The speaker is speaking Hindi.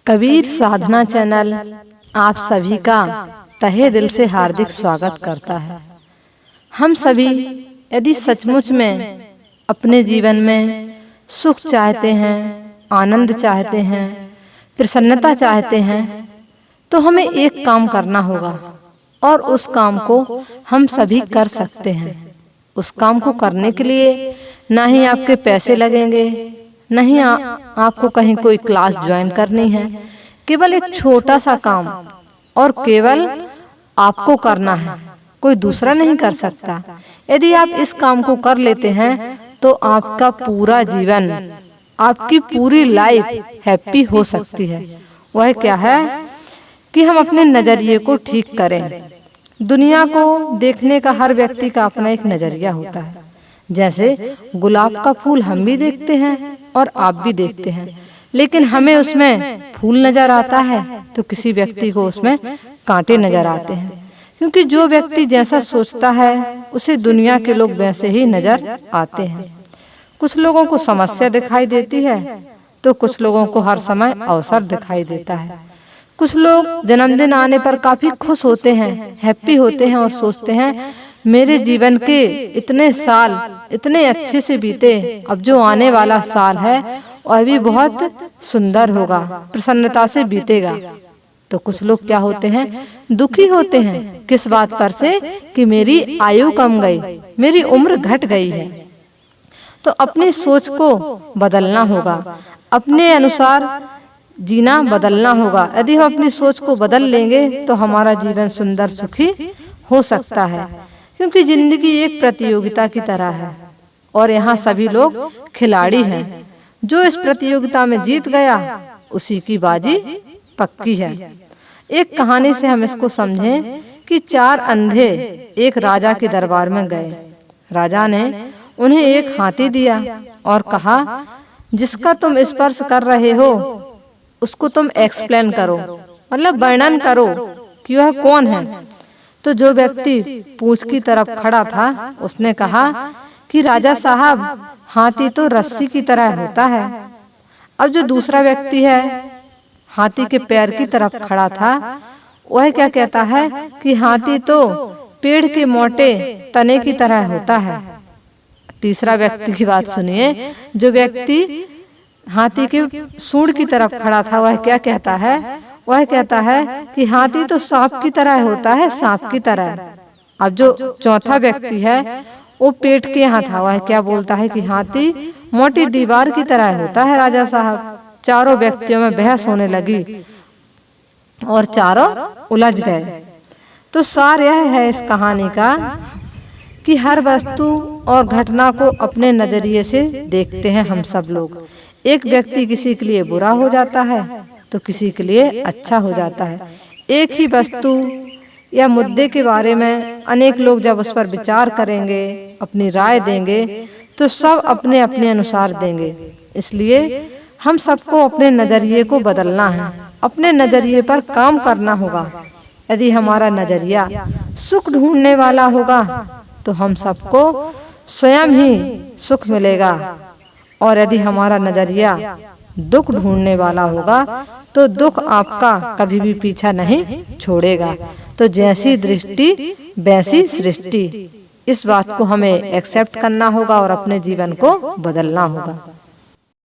कबीर साधना चैनल आप सभी का तहे दिल से हार्दिक स्वागत करता है। हम सभी यदि सचमुच में अपने जीवन में सुख चाहते हैं, आनंद चाहते हैं, प्रसन्नता चाहते हैं, तो हमें एक काम करना होगा और उस काम को हम सभी कर सकते हैं। उस काम को करने के लिए ना ही आपके पैसे लगेंगे, नहीं आपको कहीं कोई क्लास ज्वाइन करनी है। केवल एक छोटा सा काम और केवल आपको करना है, कोई दूसरा नहीं कर सकता। यदि आप इस काम को कर लेते हैं तो आपका पूरा जीवन, आपकी पूरी लाइफ हैप्पी हो सकती है। वह क्या है कि हम अपने नजरिए को ठीक करें। दुनिया को देखने का हर व्यक्ति का अपना एक नजरिया होता है। जैसे गुलाब का फूल हम भी देखते हैं और आप भी देखते हैं, लेकिन हमें उसमें फूल नजर आता है तो किसी व्यक्ति को उसमें कांटे नजर आते हैं। क्योंकि जो व्यक्ति जैसा सोचता है उसे दुनिया के लोग वैसे ही नजर आते हैं। कुछ लोगों को समस्या दिखाई देती है तो कुछ लोगों को हर समय अवसर दिखाई देता है। कुछ लोग जन्मदिन आने पर काफी खुश होते हैं, हैप्पी होते हैं और सोचते हैं मेरे जीवन के इतने साल इतने अच्छे से बीते, अब जो आने वाला साल है वह भी बहुत सुंदर होगा, प्रसन्नता से बीतेगा। तो कुछ लोग क्या होते हैं, दुखी होते हैं। किस बात पर से कि मेरी आयु कम गई, मेरी उम्र घट गई है। तो अपनी सोच को बदलना होगा, अपने अनुसार जीना बदलना होगा। यदि हम अपनी सोच को बदल लेंगे तो हमारा जीवन सुंदर सुखी हो सकता है। क्योंकि जिंदगी एक प्रतियोगिता की तरह है और यहाँ सभी लोग खिलाड़ी हैं। जो इस प्रतियोगिता में जीत गया उसी की बाजी पक्की है। एक कहानी से हम इसको समझें कि 4 अंधे एक राजा के दरबार में गए। राजा ने उन्हें एक हाथी दिया और कहा, जिसका तुम स्पर्श कर रहे हो उसको तुम एक्सप्लेन करो, मतलब वर्णन करो कि वह कौन है। तो जो व्यक्ति पूंछ की तरफ खड़ा था उसने कहा कि राजा साहब, हाथी तो रस्सी की तरह होता है। अब जो दूसरा व्यक्ति है हाथी के पैर की तरफ खड़ा था, वह क्या कहता है कि हाथी तो पेड़ के मोटे तने की तरह होता है। तीसरा व्यक्ति की बात सुनिए, जो व्यक्ति हाथी के सूंड की तरफ खड़ा था वह क्या कहता है, वह कहता है कि हाथी तो सांप की तरह होता है, सांप की तरह। अब जो चौथा व्यक्ति है वो पेट के यहाँ था, वह क्या बोलता है कि हाथी मोटी दीवार की तरह होता है राजा साहब। चारों व्यक्तियों में बहस होने लगी और चारों उलझ गए। तो सार यह है इस कहानी का कि हर वस्तु और घटना को अपने नजरिए से देखते हैं हम सब लोग। एक व्यक्ति किसी के लिए बुरा हो जाता है तो किसी के लिए अच्छा हो जाता है। एक ही वस्तु या मुद्दे के बारे में अनेक लोग जब उस पर विचार करेंगे, अपनी राय देंगे, तो सब अपने अपने अनुसार देंगे। इसलिए हम सबको अपने नजरिए को बदलना है, अपने नजरिए पर काम करना होगा। यदि हमारा नजरिया सुख ढूंढने वाला होगा तो हम सबको स्वयं ही सुख मिलेगा, और यदि हमारा नजरिया दुख ढूंढने वाला होगा तो दुख आपका कभी भी पीछा नहीं छोड़ेगा। तो जैसी दृष्टि वैसी सृष्टि, इस बात को हमें एक्सेप्ट करना होगा और अपने जीवन को बदलना होगा।